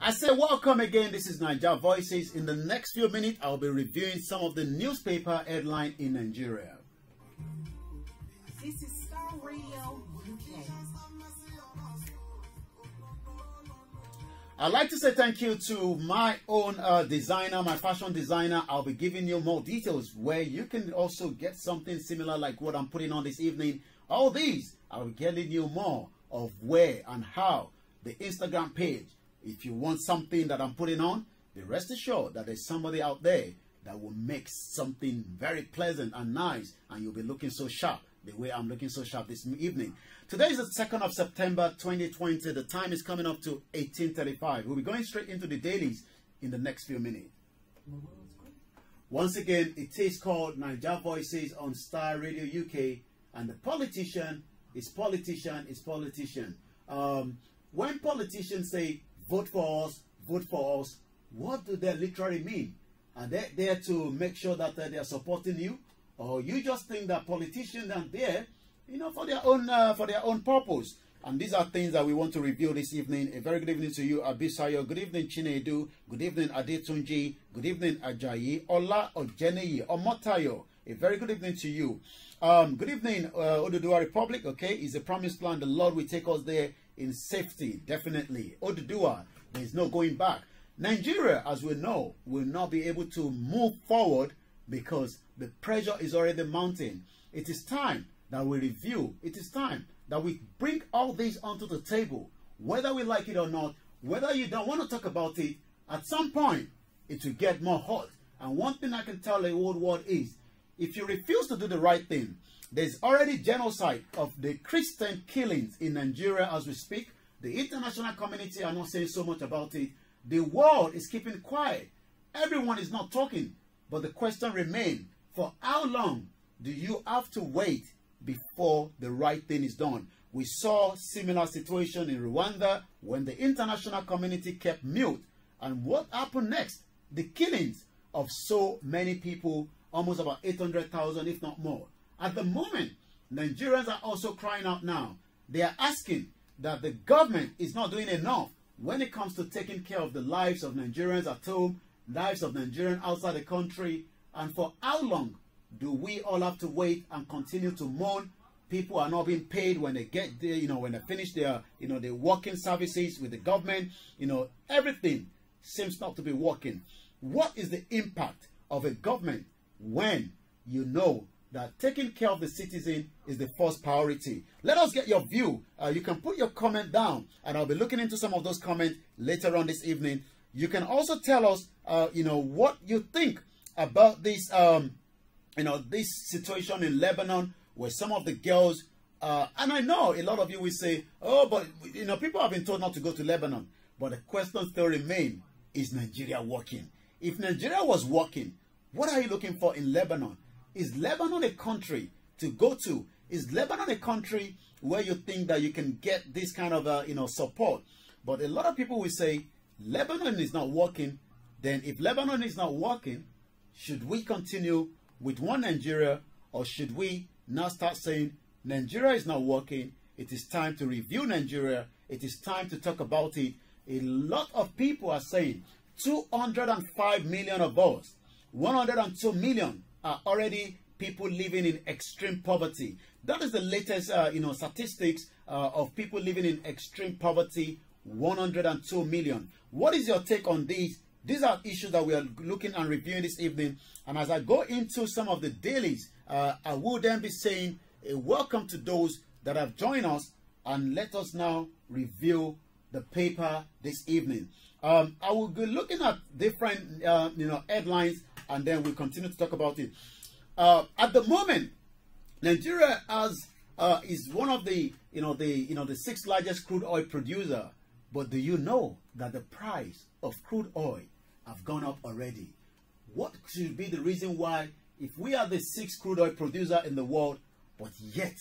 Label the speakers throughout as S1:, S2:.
S1: I say welcome again. This is Niger Voices. In the next few minutes, I'll be reviewing some of the newspaper headline in Nigeria.
S2: This is Starr Radio UK.
S1: I'd like to say thank you to my own designer, my fashion designer. I'll be giving you more details where you can also get something similar like what I'm putting on this evening. All these, I'll be getting you more of where and how. The Instagram page. If you want something that I'm putting on, be rest assured that there's somebody out there that will make something very pleasant and nice, and you'll be looking so sharp the way I'm looking so sharp this evening. Today is the 2nd of September 2020. The time is coming up to 18:35. We'll be going straight into the dailies in the next few minutes. Once again, it is called Niger Voices on Starr Radio UK, and the politician is politician is politician. When politicians say vote for us, what do they literally mean? Are they there to make sure that they are supporting you, or you just think that politicians are there, for their own purpose? And these are things that we want to review this evening. A very good evening to you, Abisayo. Good evening, Chinedu. Good evening, Adetunji. Good evening, Ajayi. Ola Ojeneyi. Omotayo. A very good evening to you. Good evening, Oduduwa Republic. Okay, is a promised land. The Lord will take us there in safety, definitely. Oduduwa, there is no going back. Nigeria, as we know, will not be able to move forward because the pressure is already mounting. It is time that we review. It is time that we bring all this onto the table, whether we like it or not, whether you don't want to talk about it. At some point, it will get more hot. And one thing I can tell the whole world is, if you refuse to do the right thing, there's already genocide of the Christian killings in Nigeria as we speak. The international community are not saying so much about it. The world is keeping quiet. Everyone is not talking. But the question remains, for how long do you have to wait before the right thing is done? We saw similar situation in Rwanda when the international community kept mute. And what happened next? The killings of so many people, almost about 800,000, if not more. At the moment, Nigerians are also crying out now. They are asking that the government is not doing enough when it comes to taking care of the lives of Nigerians at home, lives of Nigerians outside the country. And for how long do we all have to wait and continue to mourn? People are not being paid when they get there, when they finish their, their working services with the government. Everything seems not to be working. What is the impact of a government when you know that taking care of the citizen is the first priority? Let us get your view. You can put your comment down, and I'll be looking into some of those comments later on this evening. You can also tell us, what you think about this, this situation in Lebanon, where some of the girls, and I know a lot of you will say, oh, but people have been told not to go to Lebanon. But the question still remains: is Nigeria working? If Nigeria was working, what are you looking for in Lebanon? Is Lebanon a country to go to? Is Lebanon a country where you think that you can get this kind of support? But a lot of people will say Lebanon is not working. Then if Lebanon is not working, should we continue with one Nigeria, or should we now start saying Nigeria is not working? It is time to review Nigeria. It is time to talk about it. A lot of people are saying 205 million of us, 102 million are already people living in extreme poverty. That is the latest, statistics of people living in extreme poverty, 102 million. What is your take on these? These are issues that we are looking and reviewing this evening. And as I go into some of the dailies, I will then be saying a welcome to those that have joined us, and let us now review the paper this evening. I will be looking at different, headlines, and then we'll continue to talk about it. At the moment, Nigeria is one of the, the 6th largest crude oil producer. But do you know that the price of crude oil have gone up already? What should be the reason why, if we are the 6th crude oil producer in the world, but yet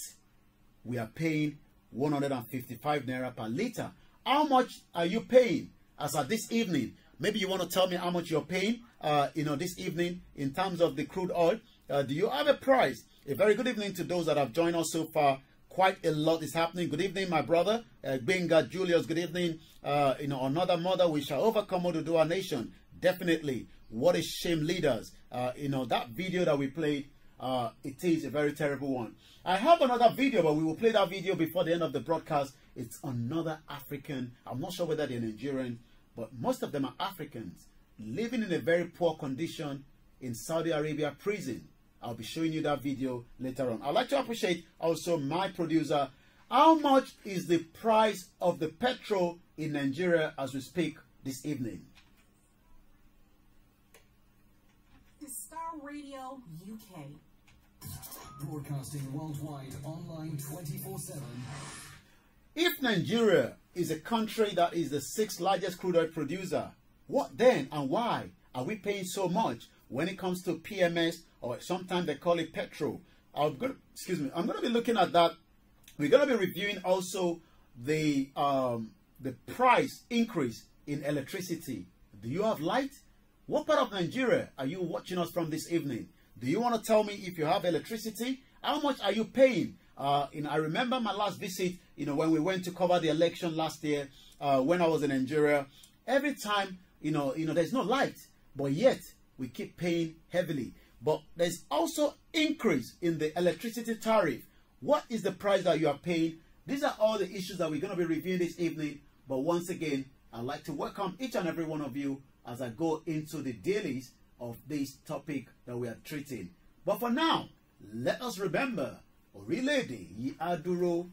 S1: we are paying 155 naira per liter? How much are you paying as of this evening? Maybe you want to tell me how much you're paying, this evening in terms of the crude oil. Do you have a price? A very good evening to those that have joined us so far. quite a lot is happening. Good evening, my brother. Benga Julius, good evening. Another mother, we shall overcome Oduduwa nation. Definitely. What a shame, leaders. That video that we played, it is a very terrible one. I have another video, but we will play that video before the end of the broadcast. It's another African. I'm not sure whether they're Nigerian, but most of them are Africans living in a very poor condition in Saudi Arabia prison. I'll be showing you that video later on. I'd like to appreciate also my producer. How much is the price of the petrol in Nigeria as we speak this evening?
S2: The Starr Radio UK.
S3: Broadcasting worldwide, online 24/7.
S1: If Nigeria is a country that is the 6th largest crude oil producer, what then and why are we paying so much when it comes to PMS, or sometimes they call it petrol? I'm going to be looking at that. We're going to be reviewing also the price increase in electricity. Do you have light? What part of Nigeria are you watching us from this evening? Do you want to tell me if you have electricity? How much are you paying? I remember my last visit, when we went to cover the election last year, when I was in Nigeria. Every time, there's no light, but yet we keep paying heavily. But there's also increase in the electricity tariff. What is the price that you are paying? These are all the issues that we're going to be reviewing this evening. But once again, I'd like to welcome each and every one of you as I go into the dailies of this topic that we are treating. But for now, let us remember, Orílẹ̀-èdè yìí á dúró.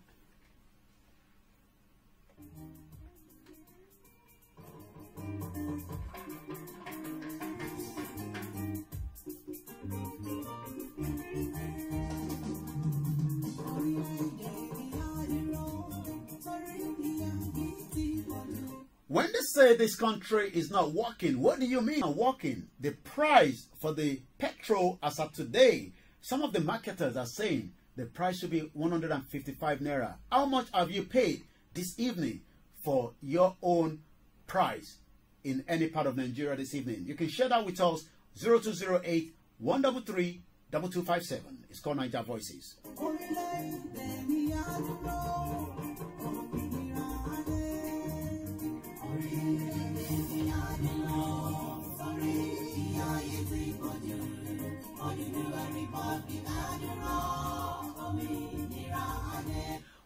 S1: When they say this country is not working, what do you mean not working? The price for the petrol as of today, some of the marketers are saying the price should be 155 naira. How much have you paid this evening for your own price in any part of Nigeria this evening? You can share that with us. 0208 133 2257. It's called Niger Voices.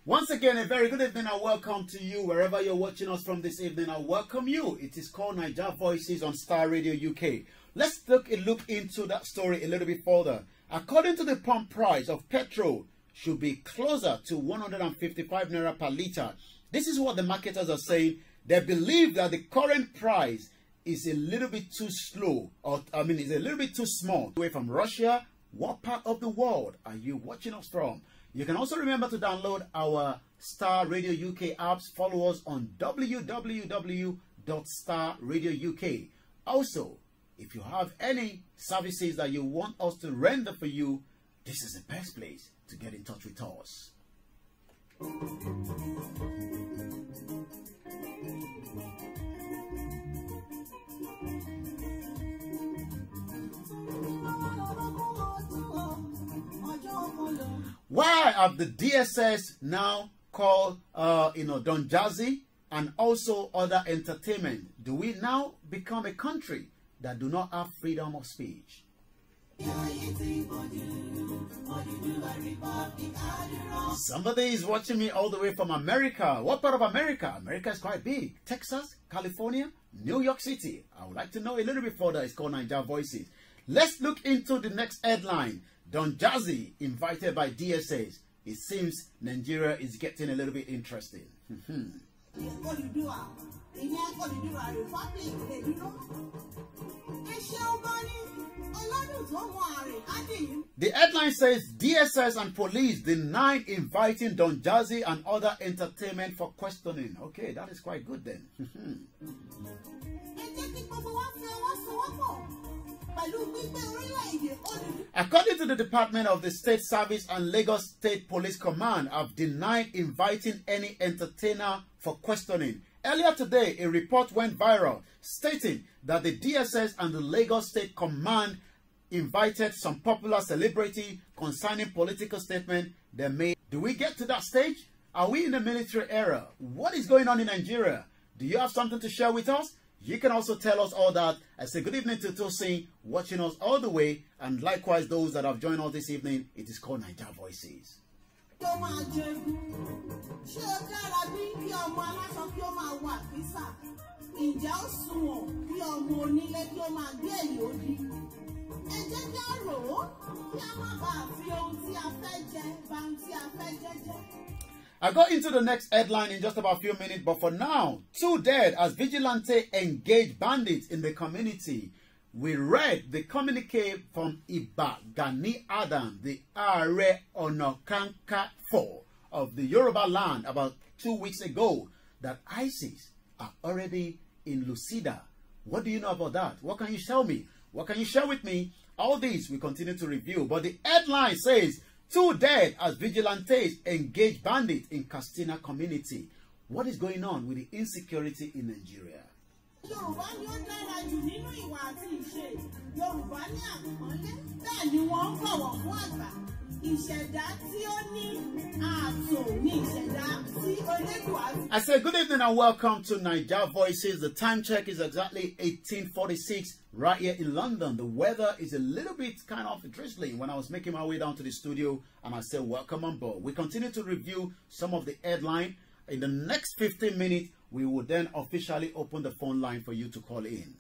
S1: Once again, a very good evening and welcome to you wherever you're watching us from this evening. I welcome you. It is called Niger Voices on Starr Radio UK. Let's look into that story a little bit further. According to the pump price of petrol should be closer to 155 naira per litre. This is what the marketers are saying. They believe that the current price is a little bit too slow, is a little bit too small. Away from Russia, what part of the world are you watching us from? You can also remember to download our Starr Radio UK apps. Follow us on www.starradiouk. Also, if you have any services that you want us to render for you, this is the best place to get in touch with us. Why have the DSS now called, Don Jazzy and also other entertainment? Do we now become a country that do not have freedom of speech? Somebody is watching me all the way from America. What part of America? America is quite big. Texas, California, New York City. I would like to know a little bit further. It's called Niger Voices. Let's look into the next headline. Don Jazzy invited by DSS. It seems Nigeria is getting a little bit interesting. The headline says DSS and police denied inviting Don Jazzy and other entertainment for questioning. Okay, that is quite good then. According to the Department of the State Service and Lagos State Police Command, have denied inviting any entertainer for questioning. Earlier today, a report went viral stating that the DSS and the Lagos State Command invited some popular celebrity concerning political statement they made Do we get to that stage? Are we in the military era? What is going on in Nigeria? Do you have something to share with us? You can also tell us all that. I say good evening to Tosin, watching us all the way, and likewise those that have joined us this evening. It is called Naija Voices. I got into the next headline in just about a few minutes, but for now, 2 dead as vigilante engage bandits in the community. We read the communique from Iba Gani Adam, the Are Ona Kakanfo of the Yoruba land about 2 weeks ago, that ISIS are already in Lucida. What do you know about that? What can you tell me? What can you share with me? All these we continue to review, but the headline says 2 dead as vigilantes engage bandits in Katsina community. What is going on with the insecurity in Nigeria? I say good evening and welcome to Naija Voices. The time check is exactly 18:46 right here in London. The weather is a little bit kind of drizzling when I was making my way down to the studio, and I said welcome on board. We continue to review some of the headline. In the next 15 minutes, we will then officially open the phone line for you to call in.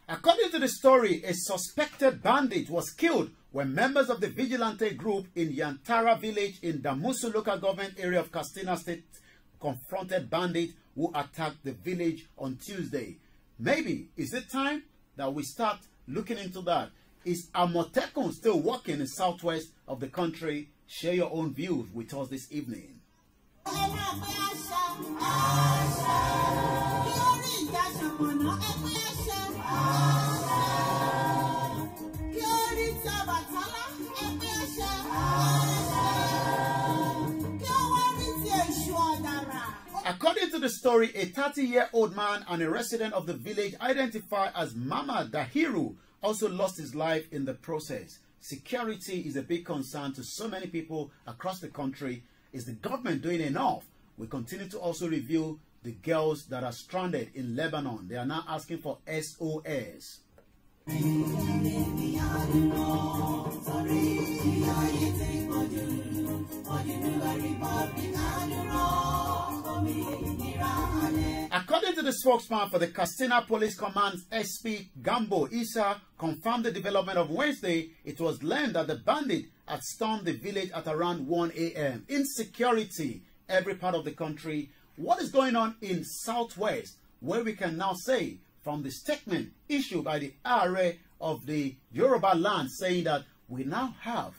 S1: According to the story, a suspected bandit was killed when members of the vigilante group in Yantara village in Damusu local government area of Katsina State confronted bandits who attacked the village on Tuesday. Maybe is it time that we start looking into that? Is Amotekun still working in the southwest of the country? Share your own views with us this evening. According to the story, a 30-year-old man and a resident of the village identified as Mama Dahiru also lost his life in the process. Security is a big concern to so many people across the country. Is the government doing enough? We continue to also review the girls that are stranded in Lebanon. They are now asking for SOS. According to the spokesman for the Katsina Police Command, SP Gambo Isa confirmed the development of Wednesday. It was learned that the bandit had stormed the village at around 1 a.m. Insecurity, every part of the country. What is going on in Southwest, where we can now say from the statement issued by the RA of the Yoruba land saying that we now have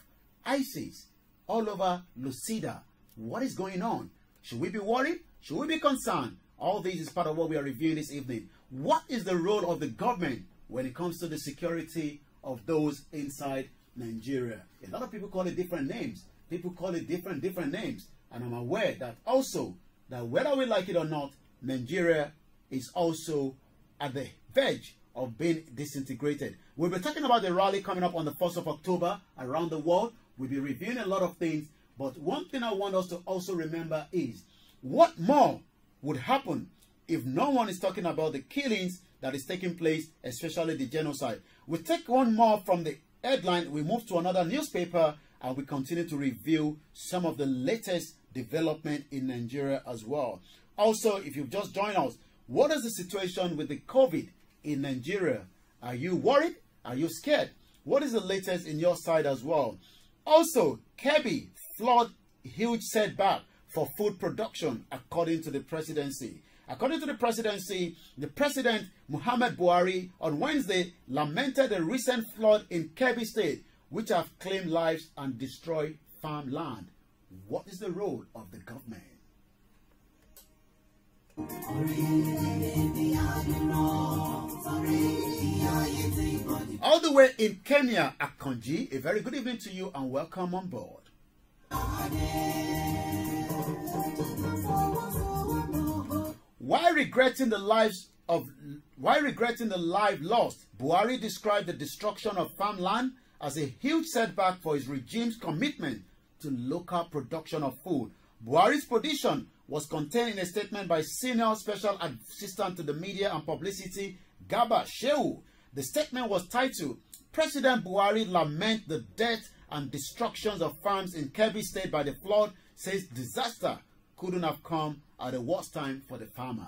S1: ISIS all over Lucida. What is going on? Should we be worried? Should we be concerned? All this is part of what we are reviewing this evening. What is the role of the government when it comes to the security of those inside Nigeria? A lot of people call it different names. People call it different names. And I'm aware that also, that whether we like it or not, Nigeria is also at the verge of being disintegrated. We'll be talking about the rally coming up on the 1st of October around the world. We'll be reviewing a lot of things. But one thing I want us to also remember is, what more would happen if no one is talking about the killings that is taking place, especially the genocide? We take one more from the headline, we move to another newspaper, and we continue to review some of the latest development in Nigeria as well. Also, if you've just joined us, what is the situation with the COVID in Nigeria? Are you worried? Are you scared? What is the latest in your side as well? Also, Kebbi flood huge setback for food production, according to the presidency. According to the presidency, the President Muhammad Buhari on Wednesday lamented the recent flood in Kebbi State, which have claimed lives and destroyed farmland. What is the role of the government? All the way in Kenya, Akonji, a very good evening to you and welcome on board. Why regretting the lives lost, Buhari described the destruction of farmland as a huge setback for his regime's commitment to local production of food. Buhari's position was contained in a statement by Senior Special Assistant to the Media and Publicity, Garba Shehu. The statement was titled, President Buhari laments the death and destructions of farms in Kebbi State by the flood, says disaster couldn't have come at the worst time for the farmers.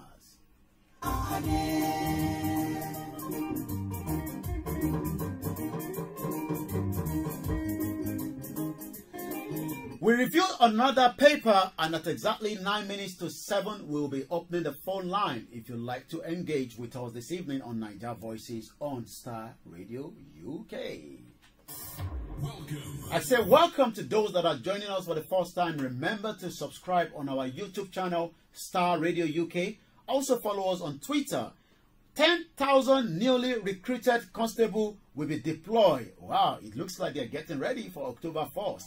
S1: We reviewed another paper, and at exactly 9 minutes to 7, we'll be opening the phone line if you'd like to engage with us this evening on Niger Voices on Starr Radio UK.
S4: Welcome.
S1: I say welcome to those that are joining us for the first time. Remember to subscribe on our YouTube channel, Starr Radio UK. Also follow us on Twitter. 10,000 newly recruited constables will be deployed. Wow, it looks like they're getting ready for October 1st.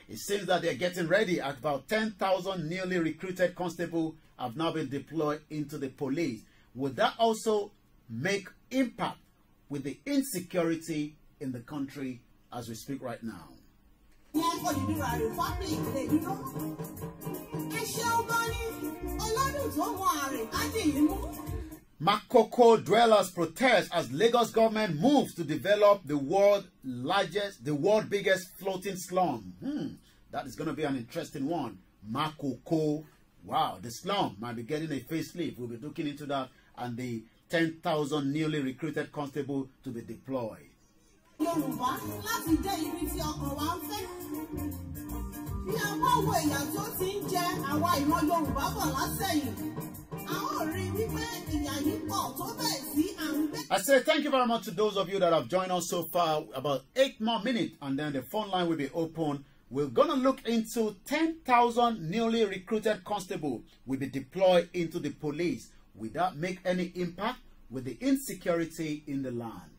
S1: It seems that they're getting ready. About 10,000 newly recruited constables have now been deployed into the police. Would that also make impact with the insecurity in the country as we speak right now? Makoko dwellers protest as Lagos government moves to develop the world biggest floating slum. That is going to be an interesting one. Makoko, wow, the slum might be getting a facelift. We'll be looking into that, and the 10,000 newly recruited constables to be deployed. I say thank you very much to those of you that have joined us so far. About 8 more minutes and then the phone line will be open. We're going to look into 10,000 newly recruited constables will be deployed into the police. Will that make any impact with the insecurity in the land?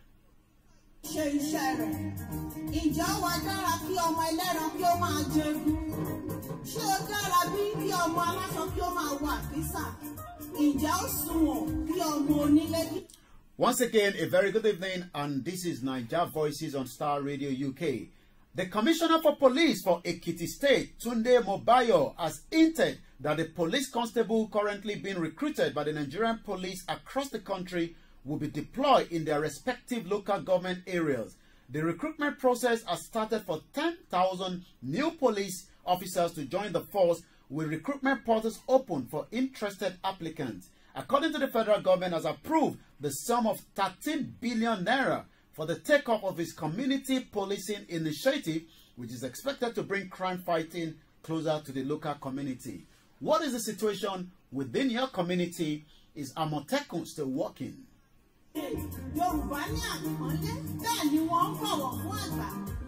S1: Once again, a very good evening, and this is Niger Voices on Starr Radio UK. The Commissioner for Police for Ekiti State, Tunde Mobayo, has hinted that the police constable currently being recruited by the Nigerian police across the country will be deployed in their respective local government areas. The recruitment process has started for 10,000 new police officers to join the force, with recruitment portals open for interested applicants. According to the federal government, has approved the sum of 13 billion naira for the take-up of its community policing initiative, which is expected to bring crime fighting closer to the local community. What is the situation within your community? Is Amotekun still working?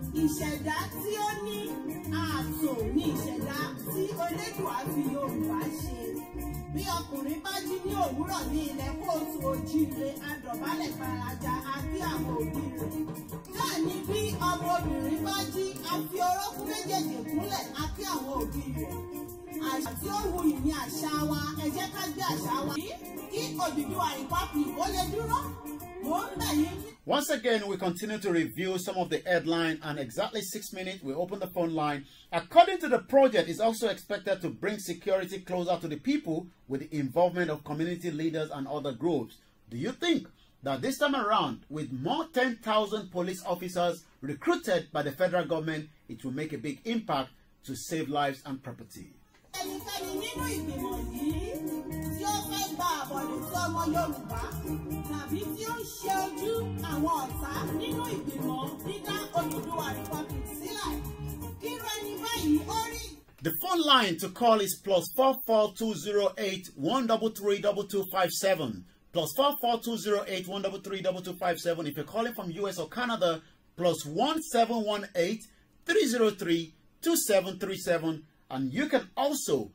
S5: Ìṣẹ̀dá tí ó ní ààtò ní ìṣẹ̀dá tí Olódùà fi Yorùbá ṣe. Bí ọkùnrin bá jí ní òwúrọ̀ ní ilẹ̀ kóòtù òjíire, adọ̀bálẹ̀ gbalaja àbí àwọn òbí rẹ̀. Bẹ́ẹ̀ ni bí ọmọbìnrin bá jí, a fi orókún méjèèjì kúnlẹ̀ àbí àwọn òbí rẹ̀. Àṣà tí ó wuyì ní àṣà wa, ẹ jẹ́ ká gbé àṣà wa. Kí Odùduwà Republic ó lè dúró, mò ń bẹ̀ yín.
S1: Once again, we continue to review some of the headlines, and exactly 6 minutes, we open the phone line. According to the project, it's also expected to bring security closer to the people with the involvement of community leaders and other groups. Do you think that this time around, with more 10,000 police officers recruited by the federal government, it will make a big impact to save lives and property? The phone line to call is +44208 133 2257. +44208 133 2257. If you're calling from US or Canada, +1718 303 2737. And you can also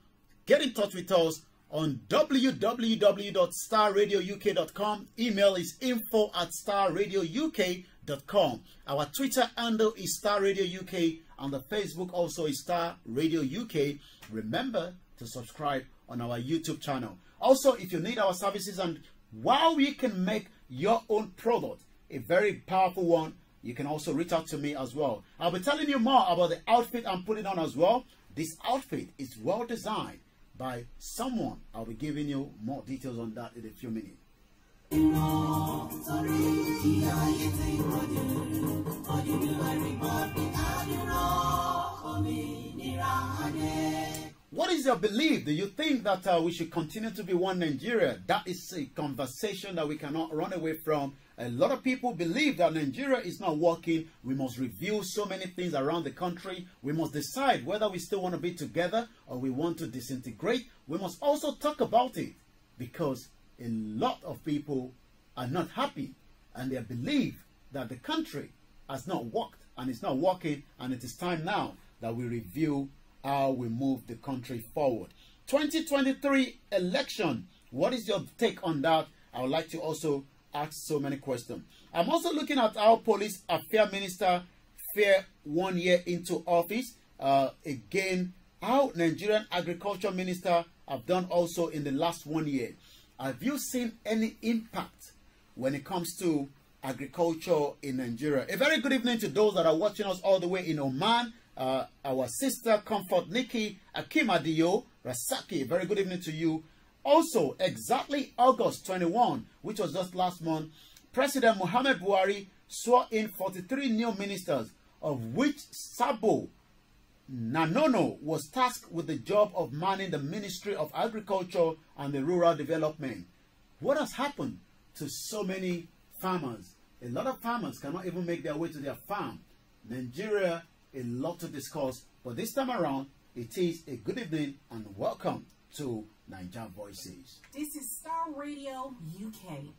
S1: get in touch with us on www.starradiouk.com. Email is info@starradiouk.com. Our Twitter handle is Starr Radio UK, and the Facebook also is Starr Radio UK. Remember to subscribe on our YouTube channel. Also, if you need our services and while you can make your own product, a very powerful one, you can also reach out to me as well. I'll be telling you more about the outfit I'm putting on as well. This outfit is well designed by someone. I'll be giving you more details on that in a few minutes. What is your belief? Do you think that we should continue to be one Nigeria? That is a conversation that we cannot run away from. A lot of people believe that Nigeria is not working. We must review so many things around the country. We must decide whether we still want to be together or we want to disintegrate. We must also talk about it because a lot of people are not happy and they believe that the country has not worked and it's not working, and it is time now that we review how we move the country forward. 2023 election, what is your take on that? I would like to also ask so many questions. I'm also looking at our police affairs minister fare 1 year into office. Again, how Nigerian agriculture minister have done also in the last 1 year. Have you seen any impact when it comes to agriculture in Nigeria? A very good evening to those that are watching us all the way in Oman. Our sister Comfort Nikki, Akim Adiyo, Rasaki, very good evening to you. Also, exactly August 21, which was just last month, President Muhammad Buhari swore in 43 new ministers, of which Sabo Nanono was tasked with the job of manning the Ministry of Agriculture and the Rural Development. What has happened to so many farmers? A lot of farmers cannot even make their way to their farm. Nigeria, a lot to discuss, but this time around, it is a good evening and welcome to Niger Voices.
S2: This is Starr Radio UK.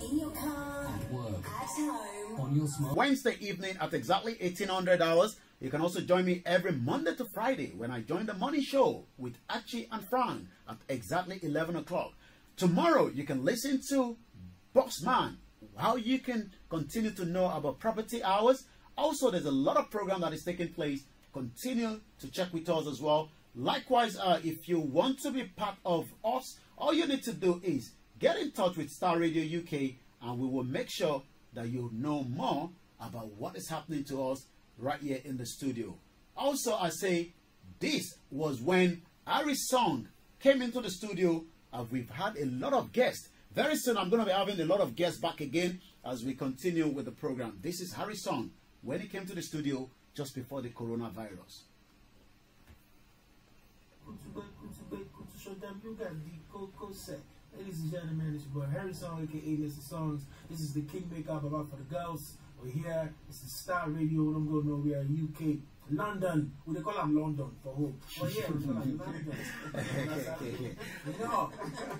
S5: In your car,
S3: At work,
S5: at home.
S3: on your smart.
S1: Wednesday evening at exactly 1800 hours. You can also join me every Monday to Friday when I join the morning show with Archie and Frank at exactly 11 o'clock. Tomorrow, you can listen to Boxman, how you can continue to know about property hours. Also, there's a lot of program that is taking place. Continue to check with us as well. Likewise, if you want to be part of us, all you need to do is get in touch with Starr Radio UK and we will make sure that you know more about what is happening to us right here in the studio. Also, I say this was when Harry Song came into the studio and we've had a lot of guests. Very soon, I'm going to be having a lot of guests back again as we continue with the program. This is Harry Song when he came to the studio just before the coronavirus.
S4: Ladies and gentlemen, it's your boy Harry Song, aka Mr. Songs. This is the Kingmaker Baba for the girls. We're here. This is Starr Radio. Don't go nowhere. UK, London. We they call them London for hope. Oh yeah, we call them London. You know,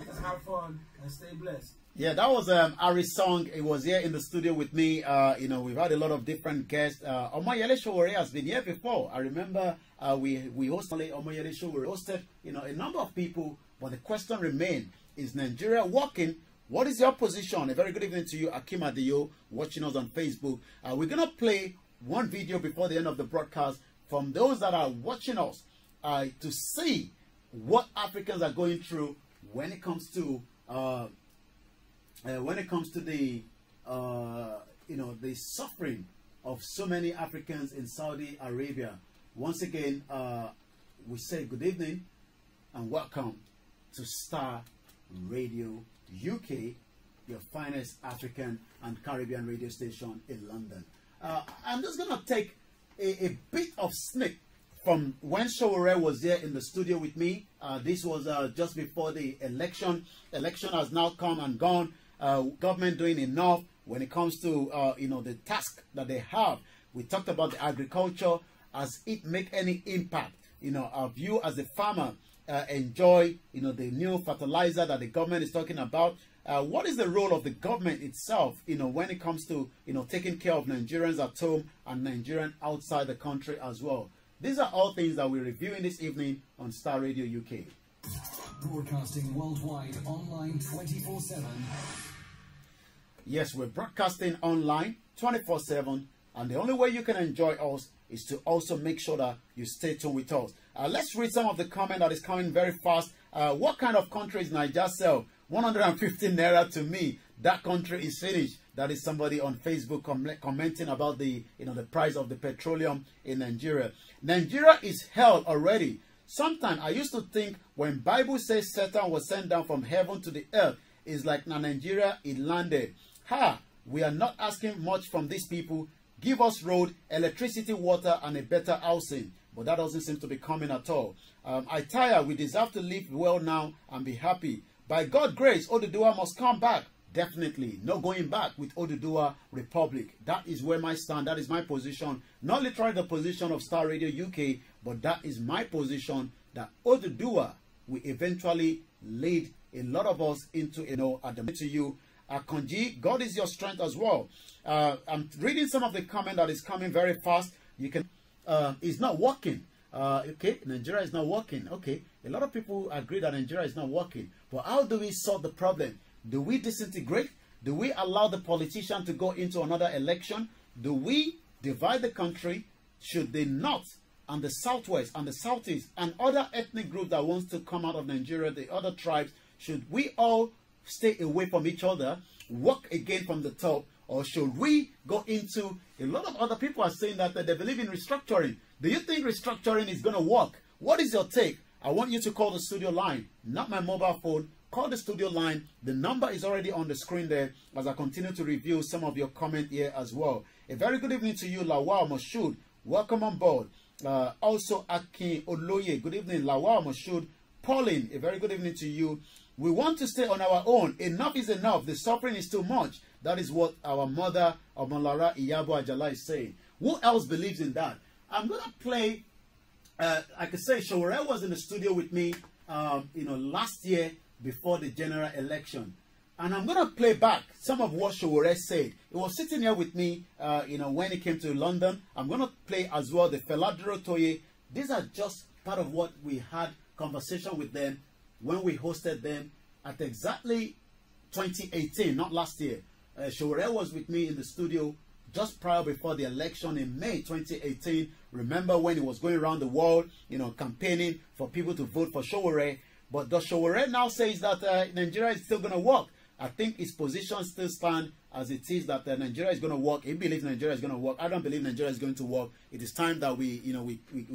S4: let's have fun and stay blessed.
S1: Yeah, that was Harry Song. He was here in the studio with me. You know, we've had a lot of different guests. Omoyele Showore has been here before. I remember we hosted Omoyele Showore, hosted, you know, a number of people. But the question remains, is Nigeria working? What is your position? A very good evening to you, Akim Adiyo, watching us on Facebook. We're going to play one video before the end of the broadcast from those that are watching us to see what Africans are going through when it comes to the you know, the suffering of so many Africans in Saudi Arabia. Once again, we say good evening and welcome to Starr Radio UK, your finest African and Caribbean radio station in London. I'm just going to take a bit of snippet from when Showore was here in the studio with me. This was just before the election. Election has now come and gone. Government doing enough when it comes to you know, the task that they have. We talked about the agriculture. Has it make any impact? You know, have you as a farmer enjoy, you know, the new fertilizer that the government is talking about? What is the role of the government itself, you know, when it comes to, you know, taking care of Nigerians at home and Nigerians outside the country as well? These are all things that we're reviewing this evening on Star Radio UK.
S3: Broadcasting worldwide, online 24/7.
S1: Yes, we're broadcasting online 24/7, and the only way you can enjoy us is to also make sure that you stay tuned with us. Let's read some of the comment that is coming very fast. What kind of country is Niger sell? 115 naira to me. That country is finished. That is somebody on Facebook commenting about the the price of the petroleum in Nigeria. Nigeria is hell already. Sometimes I used to think when Bible says Satan was sent down from heaven to the earth, it's like Nigeria it landed. We are not asking much from these people. Give us road, electricity, water, and a better housing. But that doesn't seem to be coming at all. I tire. We deserve to live well now and be happy. By God's grace, Oduduwa must come back. Definitely. No going back with Oduduwa Republic. That is where my stand. That is my position. Not literally the position of Star Radio UK, but that is my position, that Oduduwa will eventually lead a lot of us into, to you. Akonji, God is your strength as well. I'm reading some of the comment that is coming very fast. You can, it's not working. Okay, Nigeria is not working. Okay, a lot of people agree that Nigeria is not working. But how do we solve the problem? Do we disintegrate? Do we allow the politician to go into another election? Do we divide the country? Should the North and the Southwest and the Southeast and other ethnic groups that wants to come out of Nigeria, the other tribes, should we all stay away from each other, work again from the top, or should we go into, a lot of other people are saying that they believe in restructuring. Do you think restructuring is going to work? What is your take? I want you to call the studio line, not my mobile phone. Call the studio line. The number is already on the screen there as I continue to review some of your comment here as well. A very good evening to you, Lawal Moshood. Welcome on board. Also, Akin Oloye. Good evening, Lawal Moshood. Pauline, a very good evening to you. We want to stay on our own. Enough is enough. The suffering is too much. That is what our mother, Omolara Iyabo Ajala, is saying. Who else believes in that? I'm going to play, I could say Showore was in the studio with me, last year before the general election. And I'm going to play back some of what Showore said. He was sitting here with me, when he came to London. I'm going to play as well the Feladuro Toye. These are just part of what we had conversation with them when we hosted them at exactly 2018, not last year. Showore was with me in the studio just prior before the election in May 2018. Remember when he was going around the world, campaigning for people to vote for Showore. But does Showore now says that Nigeria is still going to work? I think his position still stands as it is that Nigeria is going to work. He believes Nigeria is going to work. I don't believe Nigeria is going to work. It is time that we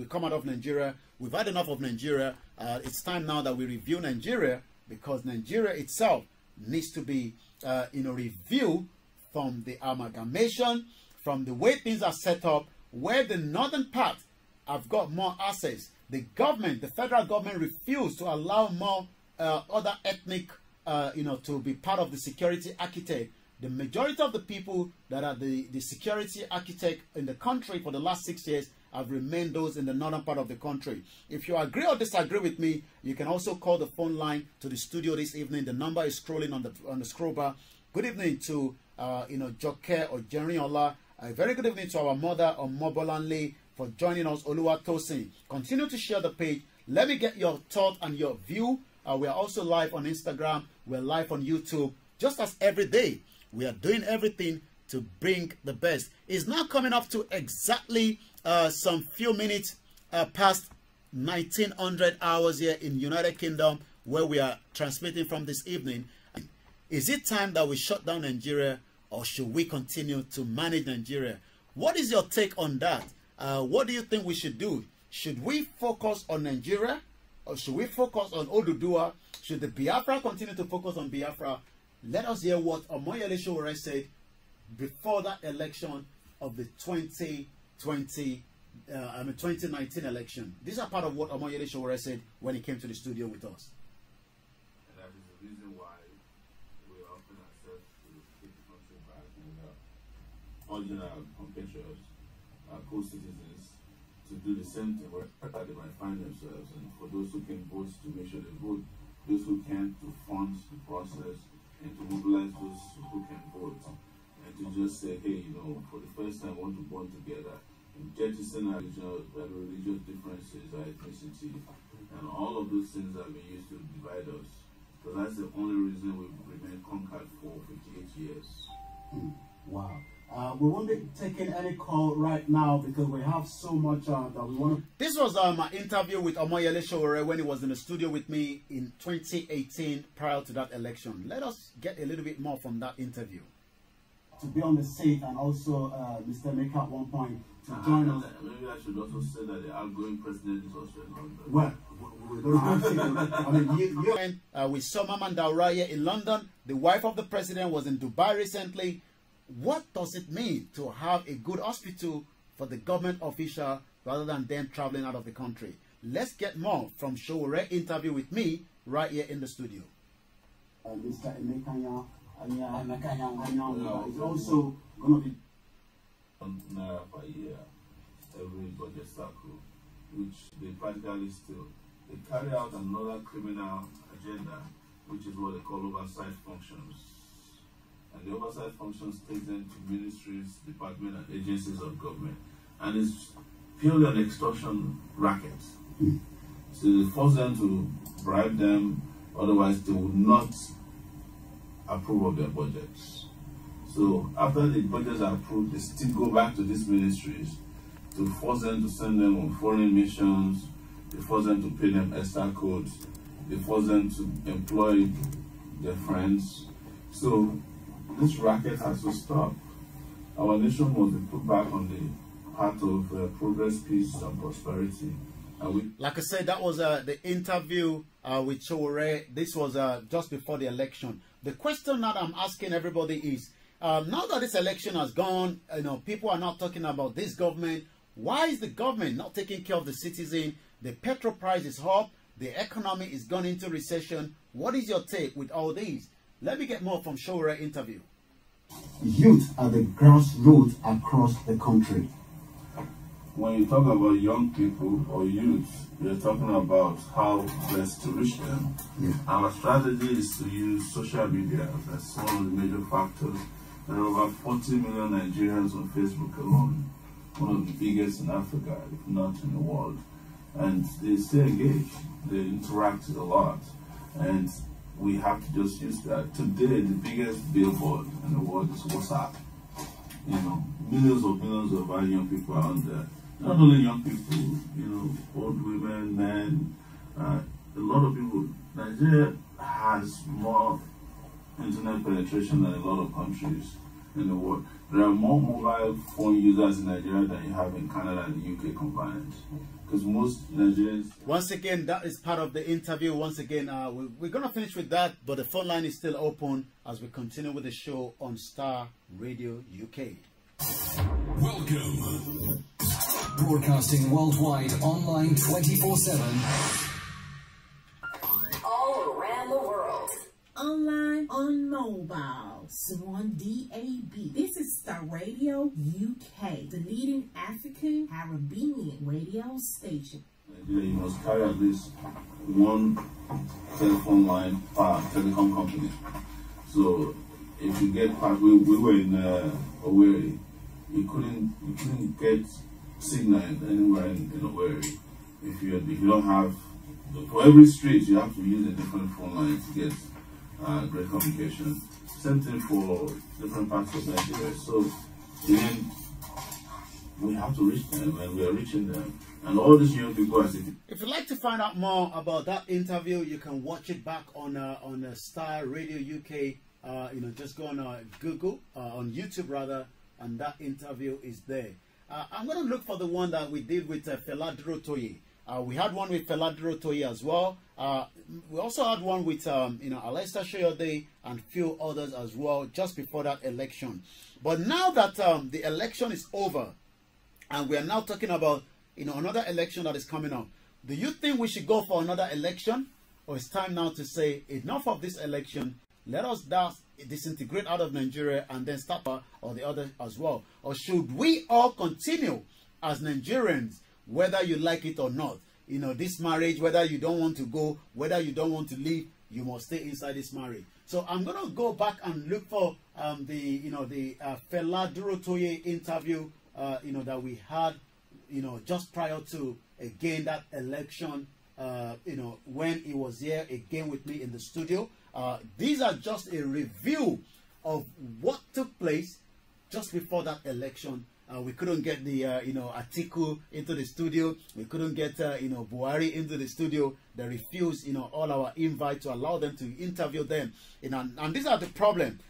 S1: come out of Nigeria. We've had enough of Nigeria. It's time now that we review Nigeria, because Nigeria itself needs to be, reviewed from the amalgamation, from the way things are set up, where the northern part have got more access. The government, the federal government, refused to allow more other ethnic, to be part of the security architect. The majority of the people that are the security architect in the country for the last 6 years have remained those in the northern part of the country. If you agree or disagree with me, you can also call the phone line to the studio this evening. The number is scrolling on the scroll bar. Good evening to Joke or Jerryola. A very good evening to our mother Omobolanle for joining us, Oluwatosin. Continue to share the page. Let me get your thought and your view. We are also live on Instagram. We're live on YouTube. Just as every day, we are doing everything to bring the best. It's now coming up to exactly some few minutes past 1900 hours here in United Kingdom, where we are transmitting from this evening. Is it time that we shut down Nigeria, or should we continue to manage Nigeria? What is your take on that? What do you think we should do? Should we focus on Nigeria, or should we focus on Oduduwa? Should the Biafra continue to focus on Biafra? Let us hear what Omoyele Showore said before that election of the 2019 election. These are part of what Omoyele Showore said when he came to the studio with us.
S6: And that is the reason why we often ourselves to take the country back and urging our compatriots, our co-citizens, to do the same thing wherever they might find themselves. And for those who can vote, to make sure they vote. Those who can't, to fund the process and to mobilize those who can vote. And to just say, hey, for the first time, we want to bond together. jettison our religious differences, our ethnicity, and all of those things that we used to divide us. Because that's the only reason we've remained conquered for 58 years.
S1: Wow. We won't be taking any call right now because we have so much that we want to. This was my interview with Omoyele Sowore when he was in the studio with me in 2018 prior to that election. Let us get a little bit more from that interview. To be on the seat, and also Mr. Maker at one point to join us.
S6: Maybe I should also say that the outgoing president is also in London.
S1: Well, we're going to have to. I mean, we saw Mama Dauraya in London. The wife of the president was in Dubai recently. What does it mean to have a good hospital for the government official rather than them traveling out of the country? Let's get more from Sowore interview with me right here in the studio. Mr. Emekanya is also going to be
S6: Naira per year every budget cycle, which they practically still. They carry out another criminal agenda, which is what they call oversight functions. And the oversight functions take them to ministries, departments, and agencies of government. And it's purely an extortion racket. So they force them to bribe them, otherwise they would not approve of their budgets. So after the budgets are approved, they still go back to these ministries to force them to send them on foreign missions, they force them to pay them extra codes, they force them to employ their friends. So this racket has to stop. Our nation must be put back on the path of progress, peace, and prosperity.
S1: Like I said, that was the interview with Sowore. This was just before the election. The question that I'm asking everybody is, now that this election has gone, people are not talking about this government. Why is the government not taking care of the citizen? The petrol price is up. The economy is gone into recession. What is your take with all these? Let me get more from Sowore interview. Youth are the grassroots across the country.
S6: When you talk about young people or youth, you're talking about how best to reach them.
S1: Yeah.
S6: Our strategy is to use social media as one of the major factors. There are over 40 million Nigerians on Facebook alone, one of the biggest in Africa, if not in the world. And they stay engaged, they interact a lot. And we have to just use that. Today, the biggest billboard in the world is WhatsApp. Millions of our young people are on there. Not only young people, old women, men, a lot of people. Nigeria has more internet penetration than a lot of countries in the world. There are more mobile phone users in Nigeria than you have in Canada and the UK combined. Because most Nigerians...
S1: Once again, that is part of the interview. Once again, we're going to finish with that, but the phone line is still open as we continue with the show on Starr Radio UK.
S3: Welcome. Broadcasting worldwide, online 24/7.
S2: All around the world.
S5: Online, on mobile, so on DAB. This is Starr Radio UK, the leading African Caribbean radio station.
S6: Nigeria, you must carry at least one telephone line per telecom company. So if you get part, we were in Owerri, you couldn't get signal anywhere in Owerri. If you don't have, for every street you have to use a different phone line to get great communication. Same thing for different parts of Nigeria. So then we have to reach them, and we are reaching them. And all these young people are saying.
S1: If you'd like to find out more about that interview, you can watch it back on Starr Radio UK. Just go on Google, on YouTube rather, and that interview is there. I'm going to look for the one that we did with Feladro Toye. We had one with Feladro Toye as well. We also had one with Alaista Shoyode and few others as well just before that election. But now that the election is over and we are now talking about another election that is coming up, do you think we should go for another election, or it's time now to say enough of this election? Let us disintegrate out of Nigeria and then start or the other as well? Or should we all continue as Nigerians, whether you like it or not? This marriage, whether you don't want to go, whether you don't want to leave, you must stay inside this marriage. So I'm going to go back and look for the Feladro Toye interview that we had you know, just prior to again that election, you know, when he was here again with me in the studio. These are just a review of what took place just before that election. We couldn't get the you know, Atiku into the studio. We couldn't get you know, Buhari into the studio. They refused, you know, all our invite to allow them to interview them. You know, and these are the problem.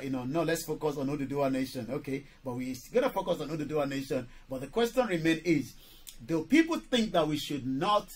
S1: You know, no, let's focus on Oduduwa Nation, okay? But we're gonna focus on Oduduwa Nation. But the question remains is, do people think that we should not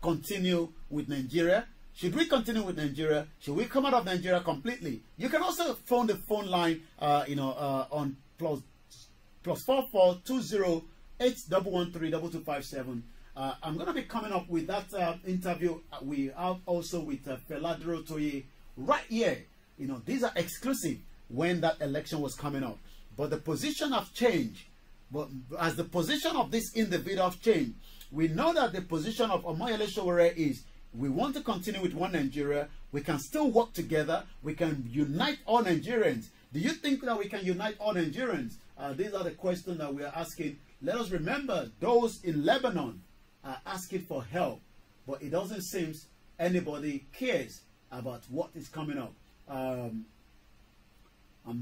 S1: continue with Nigeria? Should we continue with Nigeria? Should we come out of Nigeria completely? You can also phone the phone line, you know, on +4420 8113 2257. I'm going to be coming up with that interview we have also with Fela Durotoye right here. You know, these are exclusive when that election was coming up. But the position have changed. But as the position of this individual have changed, we know that the position of Omoyele Sowore is, we want to continue with one Nigeria. We can still work together. We can unite all Nigerians. Do you think that we can unite all Nigerians? These are the questions that we are asking. Let us remember those in Lebanon are asking for help, but it doesn't seem anybody cares about what is coming up. I'm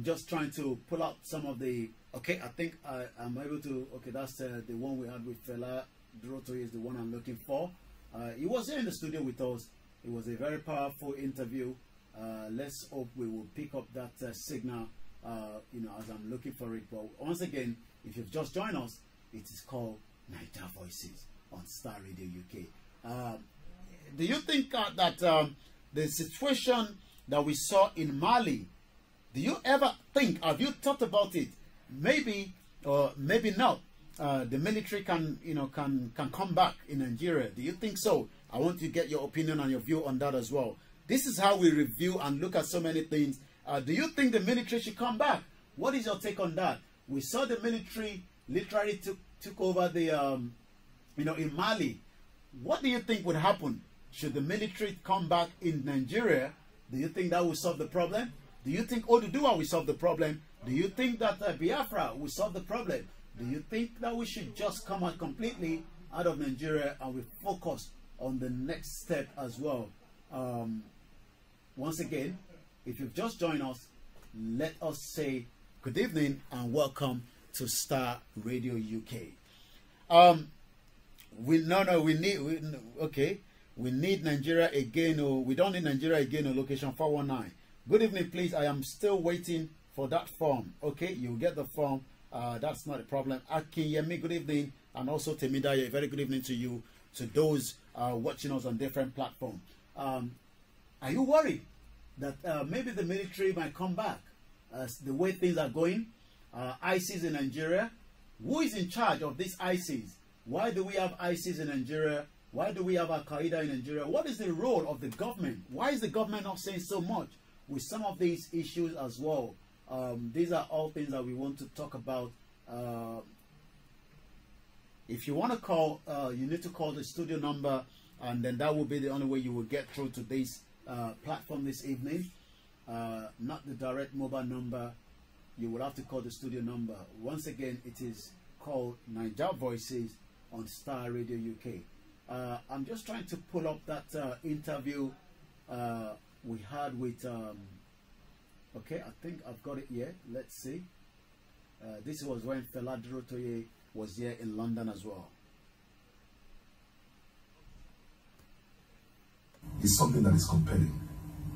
S1: just trying to pull out some of the, okay, I think I'm able to, okay, that's the one we had with Fela Durotoye is the one I'm looking for. He was here in the studio with us. It was a very powerful interview. Let's hope we will pick up that signal, you know, as I'm looking for it. But once again, if you've just joined us, it is called Naija Voices on Starr Radio UK. Do you think that the situation that we saw in Mali, do you ever think, have you thought about it? Maybe or maybe not. The military can, you know, can come back in Nigeria. Do you think so? I want to get your opinion and your view on that as well. This is how we review and look at so many things. Do you think the military should come back? What is your take on that? We saw the military literally took over the, you know, in Mali. What do you think would happen? Should the military come back in Nigeria? Do you think that will solve the problem? Do you think Oduduwa will solve the problem? Do you think that Biafra will solve the problem? Do you think that we should just come out completely out of Nigeria and we focus on the next step as well? Once again, if you've just joined us, let us say good evening and welcome to Starr Radio UK. We need Nigeria again. Or we don't need Nigeria again. Or location 419. Good evening, please. I am still waiting for that form. Okay, you'll get the form. That's not a problem. Akinyemi, good evening, and also Temidaye, very good evening to you, to those watching us on different platforms. Are you worried that maybe the military might come back as the way things are going? ISIS in Nigeria, who is in charge of this ISIS? Why do we have ISIS in Nigeria? Why do we have Al Qaeda in Nigeria? What is the role of the government? Why is the government not saying so much with some of these issues as well? These are all things that we want to talk about. If you want to call, you need to call the studio number, and then that will be the only way you will get through to this platform this evening. Not the direct mobile number. You will have to call the studio number. Once again, it is called Naija Voices on Starr Radio UK. I'm just trying to pull up that interview we had with okay, I think I've got it here. Let's see. This was when Fela Durotoye was here in London as well.
S7: It's something that is compelling.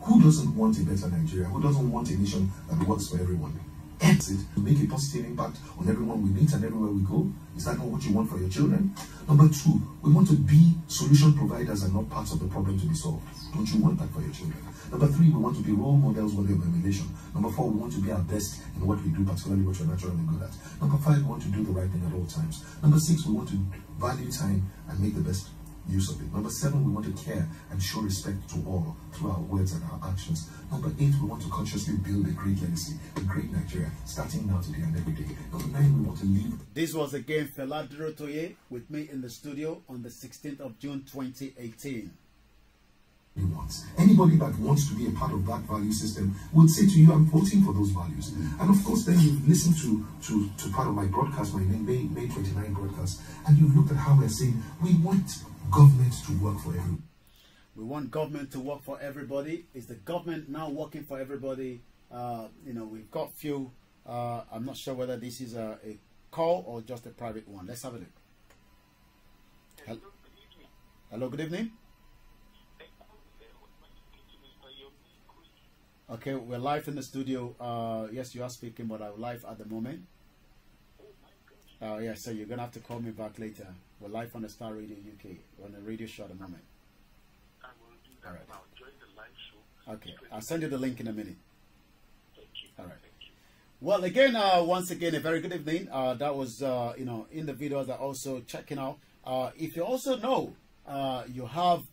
S7: Who doesn't want a better Nigeria? Who doesn't want a nation that works for everyone? Exit to make a positive impact on everyone we meet and everywhere we go. Is that not what you want for your children? Number two, we want to be solution providers and not parts of the problem to be solved. Don't you want that for your children? Number three, we want to be role models worthy of emulation. Number four, we want to be our best in what we do, particularly what we're naturally good at. Number five, we want to do the right thing at all times. Number six, we want to value time and make the best use of it. Number seven, we want to care and show respect to all through our words and our actions. Number eight, we want to consciously build a great legacy, a great Nigeria, starting now, today and every day. Number nine, we want to live.
S1: This was again Fela Durotoye with me in the studio on the 16th of June 2018.
S7: wants. Anybody that wants to be a part of that value system would say to you, I'm voting for those values. And of course, then you've listened to part of my broadcast, my May 29 broadcast, and you've looked at how we're saying we want government to work for everyone.
S1: We want government to work for everybody. Is the government now working for everybody? You know, we've got few. I'm not sure whether this is a call or just a private one. Let's have a look. Hello, good evening. Okay, we're live in the studio. Yes, you are speaking, but I'm live at the moment. Yeah, so you're going to have to call me back later. We're live on the Starr Radio UK. We're on a radio show at the moment.
S8: I will do that.
S1: All right.
S8: I'll join the live show.
S1: Okay, I'll send you the link in a minute.
S8: Thank you.
S1: All right.
S8: Thank you.
S1: Well, again, once again, a very good evening. That was, you know, in the videos that also checking out. If you also know you have,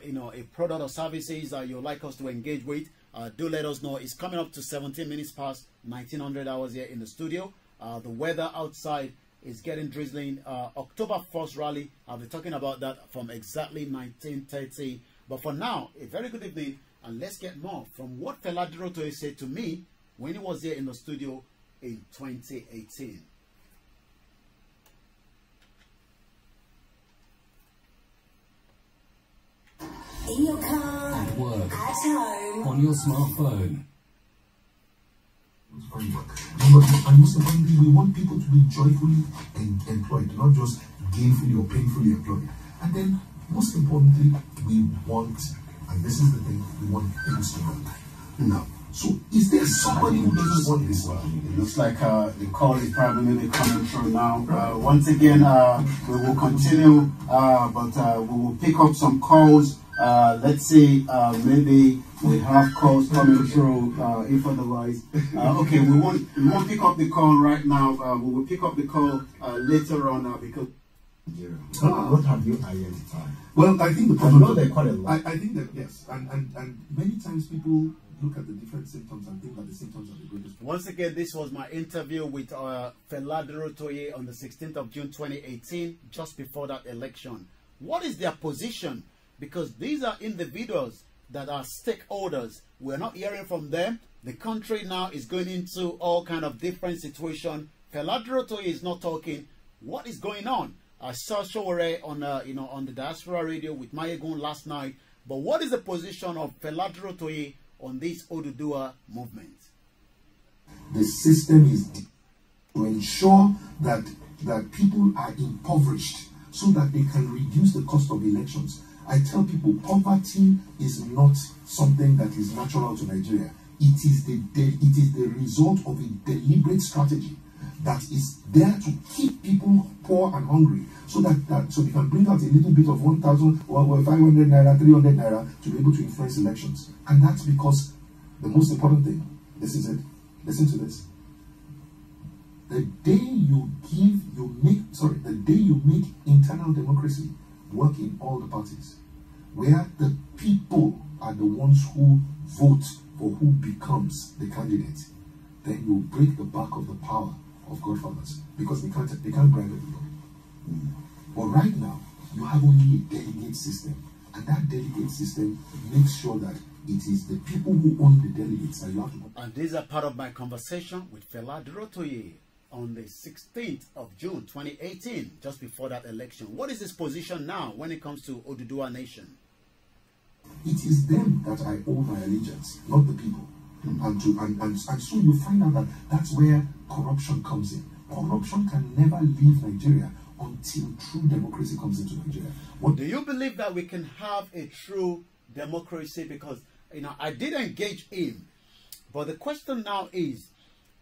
S1: you know, a product or services that you'd like us to engage with, do let us know. It's coming up to 17 minutes past 1900 hours here in the studio. The weather outside is getting drizzling. October 1st rally, I'll be talking about that from exactly 1930. But for now, a very good evening, and let's get more from what Fela Durotoye said to me when he was here in the studio in 2018.
S2: In your car,
S3: At work,
S2: at home.
S3: on your smartphone.
S7: And most importantly, we want people to be joyfully employed, not just gainfully or painfully employed. And then, most importantly, we want, and this is the thing, we want things to run. Now, so is there somebody who doesn't want this?
S1: It looks like the call is probably maybe coming through now. Once again, we will continue, but we will pick up some calls. Let's see, maybe we have calls coming through, if otherwise. Okay, we won't pick up the call right now. We will pick up the call later on because...
S9: What have you identified?
S7: Well, I think the
S9: I
S7: problem...
S9: know they call it
S7: I think that, yes, and many times people look at the different symptoms and think that the symptoms are the greatest.
S1: Once again, this was my interview with Fela Durotoye on the 16th of June 2018, just before that election. What is their position? Because these are individuals that are stakeholders. We're not hearing from them. The country now is going into all kind of different situation. Fela Durotoye is not talking. What is going on? I saw Showore on you know, on the Diaspora Radio with Mayegun last night. But what is the position of Fela Durotoye on this Oduduwa movement?
S7: The system is to ensure that people are impoverished so that they can reduce the cost of elections. I tell people poverty is not something that is natural to Nigeria. It is the result of a deliberate strategy that is there to keep people poor and hungry, so that so they can bring out a little bit of 1,000 or 500 naira, 300 naira to be able to influence elections. And that's because the most important thing, this is it, listen to this. The day you make internal democracy work in all the parties, where the people are the ones who vote for who becomes the candidate, then you break the back of the power of godfathers, because they can't bribe everybody. But right now, you have only a delegate system, and that delegate system makes sure that it is the people who own the delegates that you have to go.
S1: And these are part of my conversation with Fela Durotoye on the 16th of June 2018, just before that election. What is his position now when it comes to Oduduwa Nation?
S7: It is them that I owe my allegiance, not the people. And so you find out that that's where corruption comes in. Corruption can never leave Nigeria until true democracy comes into Nigeria.
S1: Do you believe that we can have a true democracy? Because, you know, I did engage him, but the question now is,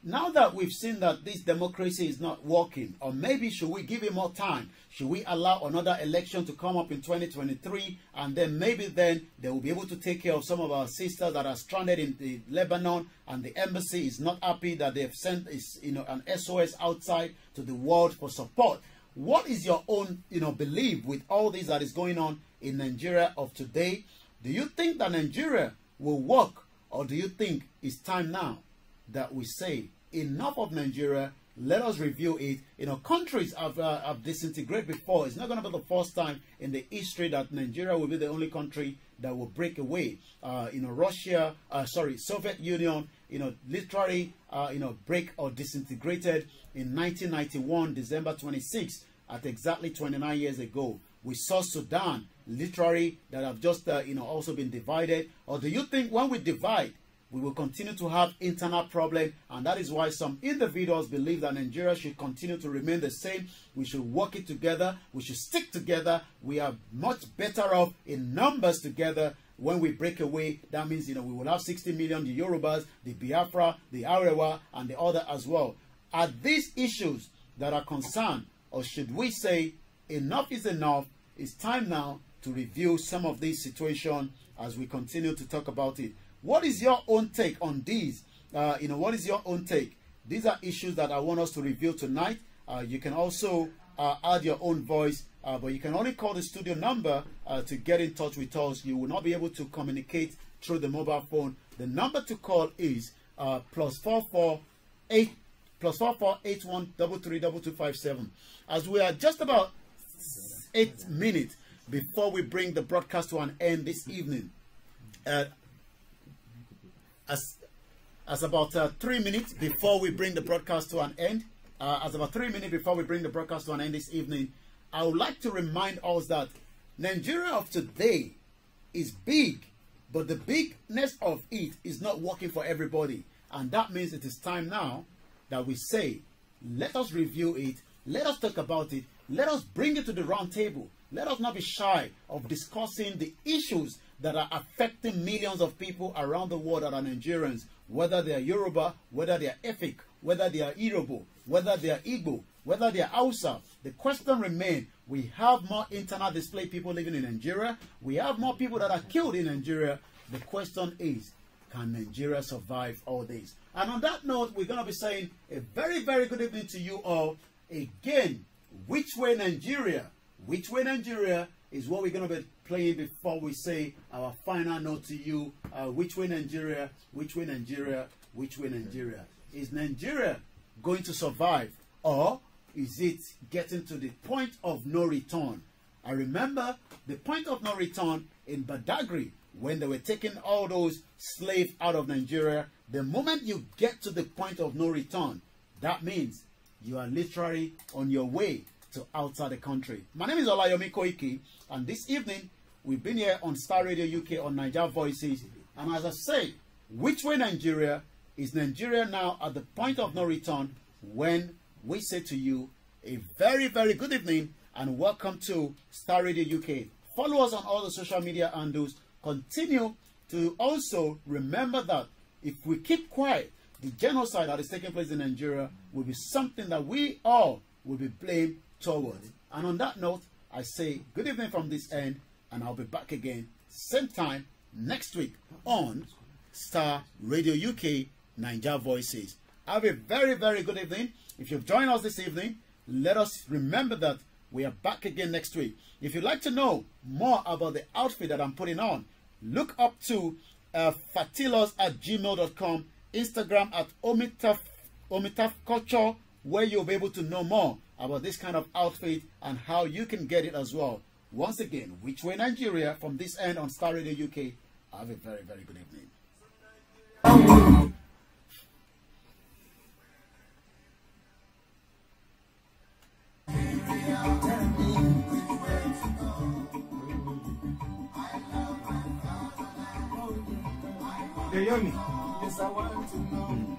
S1: now that we've seen that this democracy is not working, or maybe should we give it more time? Should we allow another election to come up in 2023, and then maybe then they will be able to take care of some of our sisters that are stranded in the Lebanon, and the embassy is not happy that they've sent an SOS outside to the world for support. What is your own belief with all this that is going on in Nigeria of today? Do you think that Nigeria will work, or do you think it's time now that we say enough of Nigeria? Let us review it. Countries have disintegrated before. It's not going to be the first time in the history that Nigeria will be the only country that will break away. Russia, Soviet Union, literally, break or disintegrated in 1991, December 26, at exactly 29 years ago. We saw Sudan, literally, that have just, also been divided. Or do you think when we divide, we will continue to have internal problems? And that is why some individuals believe that Nigeria should continue to remain the same. We should work it together. We should stick together. We are much better off in numbers together. When we break away, that means, we will have 60 million, the Yorubas, the Biafra, the Arewa, and the other as well. Are these issues that are concerned, or should we say enough is enough? It's time now to review some of these situations as we continue to talk about it. What is your own take on these? What is your own take? These are issues that I want us to review tonight. You can also add your own voice, but you can only call the studio number to get in touch with us. You will not be able to communicate through the mobile phone. The number to call is +44 81 33 2257. As we are just about 8 minutes before we bring the broadcast to an end this evening, as about 3 minutes before we bring the broadcast to an end, this evening, I would like to remind us that Nigeria of today is big, but the bigness of it is not working for everybody. And that means it is time now that we say, let us review it, let us talk about it, let us bring it to the round table. Let us not be shy of discussing the issues that are affecting millions of people around the world that are Nigerians, whether they are Yoruba, whether they are Efik, whether they are Irobo, whether they are Igbo, whether they are Hausa. The question remains, we have more internal displaced people living in Nigeria. We have more people that are killed in Nigeria. The question is, can Nigeria survive all this? And on that note, we're going to be saying a very, very good evening to you all. Again, which way Nigeria? Which way Nigeria is what we're going to be playing before we say our final note to you. Which way Nigeria? Which way Nigeria? Which way Nigeria? Is Nigeria going to survive, or is it getting to the point of no return? I remember the point of no return in Badagry when they were taking all those slaves out of Nigeria. The moment you get to the point of no return, that means you are literally on your way to outside the country. My name is Olayomi Koiki, and this evening we've been here on Starr Radio UK on Niger Voices. And as I say, which way Nigeria? Is Nigeria now at the point of no return? When we say to you a very, very good evening and welcome to Starr Radio UK. Follow us on all the social media handles. Continue to also remember that if we keep quiet, the genocide that is taking place in Nigeria will be something that we all will be blamed towards. And on that note, I say good evening from this end, and I'll be back again same time next week on Starr Radio UK Niger Voices. Have a very, very good evening. If you've joined us this evening, let us remember that we are back again next week. If you'd like to know more about the outfit that I'm putting on, look up to fatilos@gmail.com, Instagram at Omitaf Culture, where you'll be able to know more about this kind of outfit and how you can get it as well. Once again, which way Nigeria from this end on Starr Radio UK. Have a very, very good evening.
S4: Yes, I want to know.